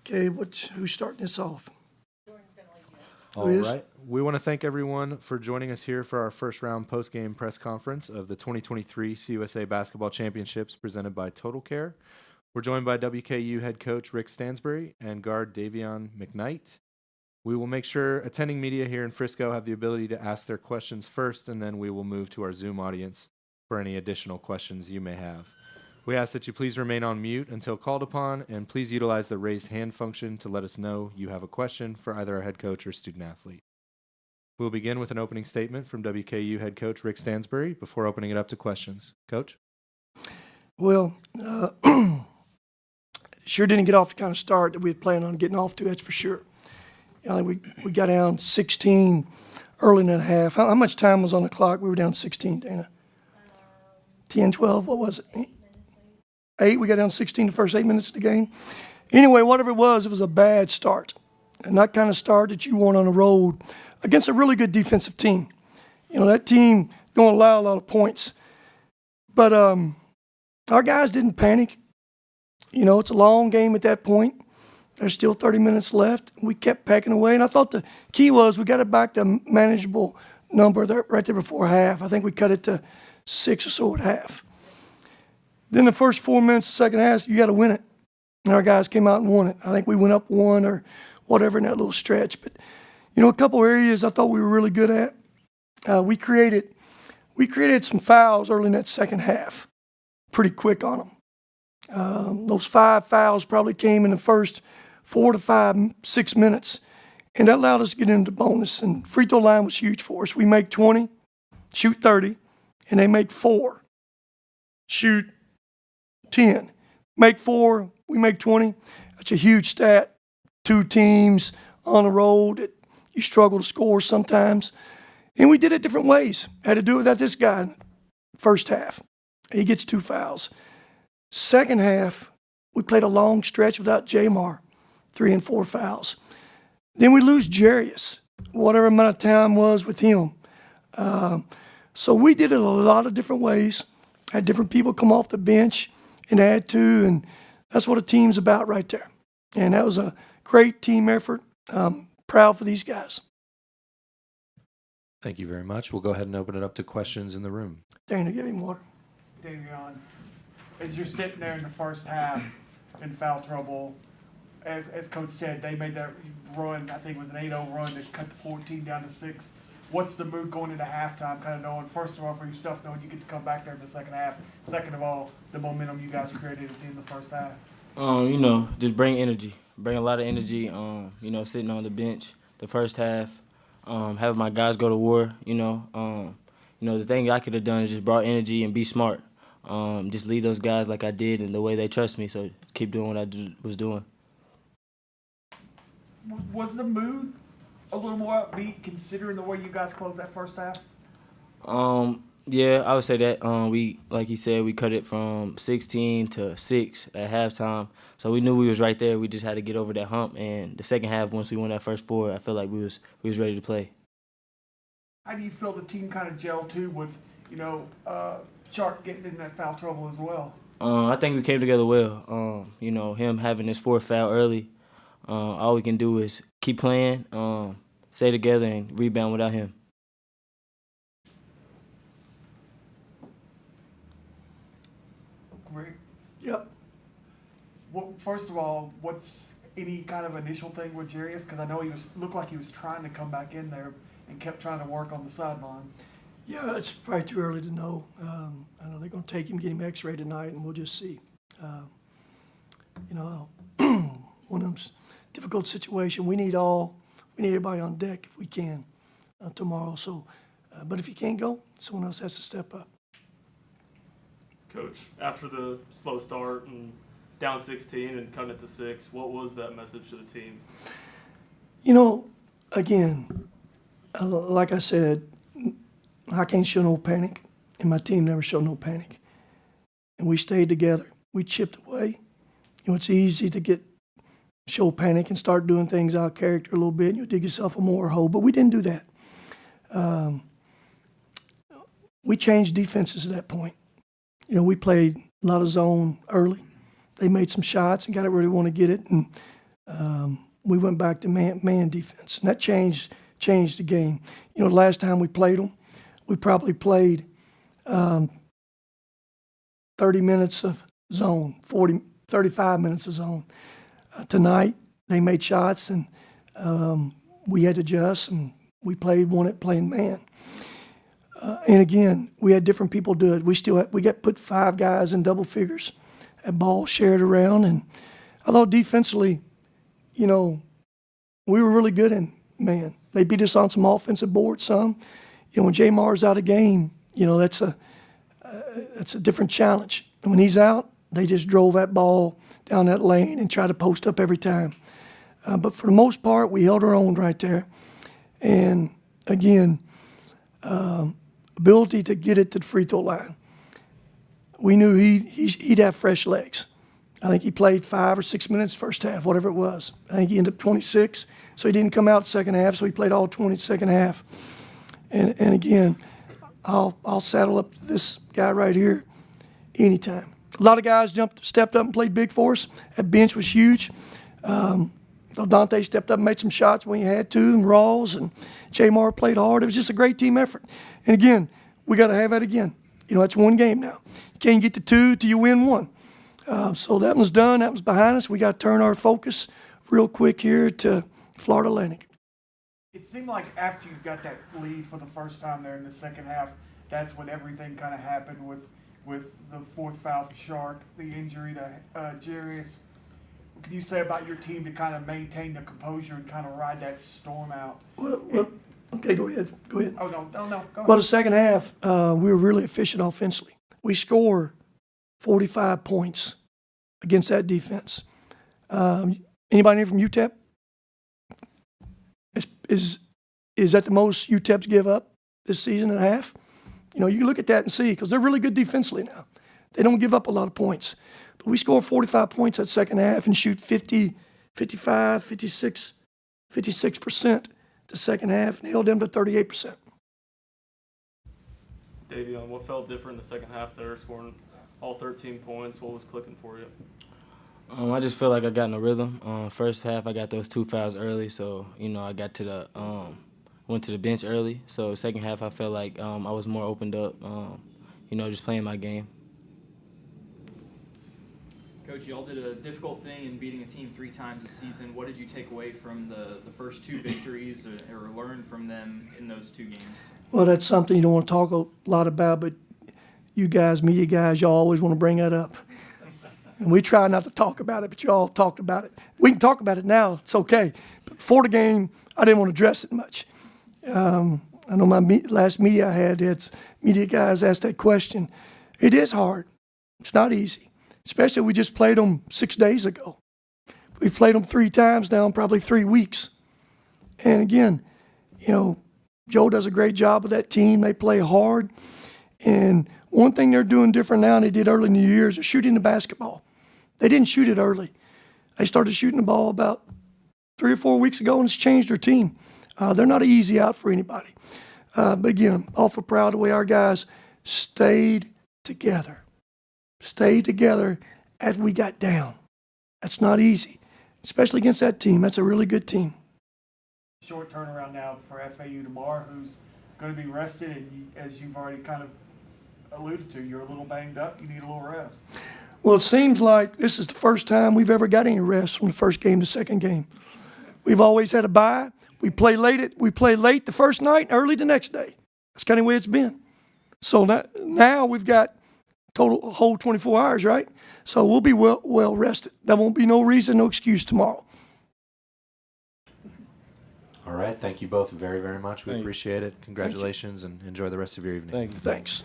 Okay, who's starting this off? All right. We want to thank everyone for joining us here for our first round post-game press conference of the 2023 CUSA Basketball Championships presented by Total Care. We're joined by WKU head coach Rick Stansbury and guard Davion McKnight. We will make sure attending media here in Frisco have the ability to ask their questions first, and then we will move to our Zoom audience for any additional questions you may have. We ask that you please remain on mute until called upon, and please utilize the raised hand function to let us know you have a question for either our head coach or student athlete. We'll begin with an opening statement from WKU head coach Rick Stansbury before opening it up to questions. Coach? Well, sure didn't get off the kind of start that we had planned on getting off to, that's for sure. You know, we got down 16 early in that half. How much time was on the clock? We were down 16, Dana. 10, 12, what was it? 8, we got down 16 the first 8 minutes of the game. Anyway, whatever it was a bad start. And that kind of start that you want on the road against a really good defensive team. You know, that team don't allow a lot of points. But our guys didn't panic. You know, it's a long game at that point. There's still 30 minutes left. We kept packing away. And I thought the key was we got it back to a manageable number there, right there before half. I think we cut it to 6 or so at half. Then the first 4 minutes of the second half, you got to win it. And our guys came out and won it. I think we went up 1 or whatever in that little stretch. But, you know, a couple areas I thought we were really good at. We created some fouls early in that second half, pretty quick on them. Those 5 fouls probably came in the first 4 to 5, 6 minutes. And that allowed us to get into the bonus. And free throw line was huge for us. We make 20, shoot 30, and they make 4, shoot 10. Make 4, we make 20. That's a huge stat. 2 teams on the road that you struggle to score sometimes. And we did it different ways. Had to do it without this guy first half. He gets 2 fouls. Second half, we played a long stretch without Jamar, 3 and 4 fouls. Then we lose Jarius, whatever amount of time was with him. So we did it a lot of different ways. Had different people come off the bench and add to, and that's what a team's about right there. And that was a great team effort. Proud for these guys. Thank you very much. We'll go ahead and open it up to questions in the room. Dana, give him water. Davion, as you're sitting there in the first half in foul trouble, as Coach said, they made that run, I think it was an 8-0 run that cut the 14 down to 6. What's the mood going into halftime, kind of knowing, first of all, for yourself, knowing you get to come back there in the second half? Second of all, the momentum you guys created at the end of the first half. You know, just bring energy. Bring a lot of energy, you know, sitting on the bench the first half, having my guys go to war, you know. The thing I could have done is just brought energy and be smart. Just lead those guys like I did and the way they trust me, so keep doing what I was doing. Was the mood a little more upbeat considering the way you guys closed that first half? Yeah, I would say that we, like he said, we cut it from 16 to 6 at halftime. So we knew we was right there. We just had to get over that hump. And the second half, once we won that first 4, I felt like we was ready to play. How do you feel the team kind of gelled too with, you know, Chark getting in that foul trouble as well? I think we came together well. You know, him having his 4th foul early. All we can do is keep playing, stay together, and rebound without him. Great. Yep. Well, first of all, what's any kind of initial thing with Jarius? Because I know looked like he was trying to come back in there and kept trying to work on the sideline. Yeah, it's probably too early to know. I know they're going to take him, get him x-rayed tonight, and we'll just see. You know, one of them's difficult situation. We need everybody on deck if we can tomorrow. So, but if you can't go, someone else has to step up. Coach, after the slow start and down 16 and cutting it to 6, what was that message to the team? You know, again, like I said, I can't show no panic, and my team never showed no panic. And we stayed together. We chipped away. You know, it's easy to show panic and start doing things out of character a little bit, and you dig yourself a more hole, but we didn't do that. We changed defenses at that point. You know, we played a lot of zone early. They made some shots and got it where they want to get it, and we went back to man defense, and that changed the game. You know, the last time we played them, we probably played 30 minutes of zone, 35 minutes of zone. Tonight, they made shots, and we had to adjust, and we won it playing man. And again, we had different people do it. We got put 5 guys in double figures, had ball shared around, and I thought defensively, you know, we were really good in man. They beat us on some offensive boards, some. You know, when Jamar's out of game, you know, that's a different challenge. And when he's out, they just drove that ball down that lane and tried to post up every time. But for the most part, we held our own right there. And again, ability to get it to the free throw line. We knew he'd have fresh legs. I think he played 5 or 6 minutes first half, whatever it was. I think he ended up 26, so he didn't come out second half, so he played all 20 second half. And again, I'll saddle up this guy right here anytime. A lot of guys stepped up and played big for us. That bench was huge. Dante stepped up and made some shots when he had to, and Rawls and Jamar played hard. It was just a great team effort. And again, we got to have that again. You know, that's one game now. You can't get to 2 till you win 1. So that one's done. That one's behind us. We got to turn our focus real quick here to Florida Atlantic. It seemed like after you got that lead for the first time there in the second half, that's when everything kind of happened with the 4th foul for Shark, the injury to Jarius. What can you say about your team to kind of maintain the composure and kind of ride that storm out? Well, okay, go ahead. Go ahead. Oh, no, go ahead. Well, the second half, we were really efficient offensively. We scored 45 points against that defense. Anybody in from UTEP? Is that the most UTEPs give up this season and a half? You know, you can look at that and see, because they're really good defensively now. They don't give up a lot of points. But we scored 45 points that second half and shoot 50, 55, 56% the second half and held them to 38%. Davion, what felt different in the second half there, scoring all 13 points? What was clicking for you? I just feel like I got in a rhythm. First half, I got those 2 fouls early, so you know I got to the went to the bench early. So second half, I felt like I was more opened up. You know, just playing my game. Coach, y'all did a difficult thing in beating a team 3 times this season. What did you take away from the first 2 victories or learn from them in those 2 games? Well, that's something you don't want to talk a lot about, but you guys, media guys, y'all always want to bring that up. And we try not to talk about it, but you all talked about it. We can talk about it now. It's okay. But before the game, I didn't want to address it much. I know my last media I had media guys asked that question. It is hard. It's not easy, especially we just played them 6 days ago. We've played them 3 times now in probably 3 weeks. And again, you know, Joe does a great job with that team. They play hard. And one thing they're doing different now than they did early in the year is they're shooting the basketball. They didn't shoot it early. They started shooting the ball about 3 or 4 weeks ago, and it's changed their team. They're not an easy out for anybody. But again, I'm awful proud of the way our guys stayed together. Stayed together as we got down. That's not easy, especially against that team. That's a really good team. Short turnaround now for FAU tomorrow, who's going to be rested, and as you've already kind of alluded to, you're a little banged up. You need a little rest. Well, it seems like this is the first time we've ever got any rest from the first game to second game. We've always had a bye. We play late the first night, early the next day. That's kind of the way it's been. So now we've got whole 24 hours, right? So we'll be well rested. There won't be no reason, no excuse tomorrow. All right. Thank you both very, very much. We appreciate it. Congratulations and enjoy the rest of your evening. Thank you. Thanks.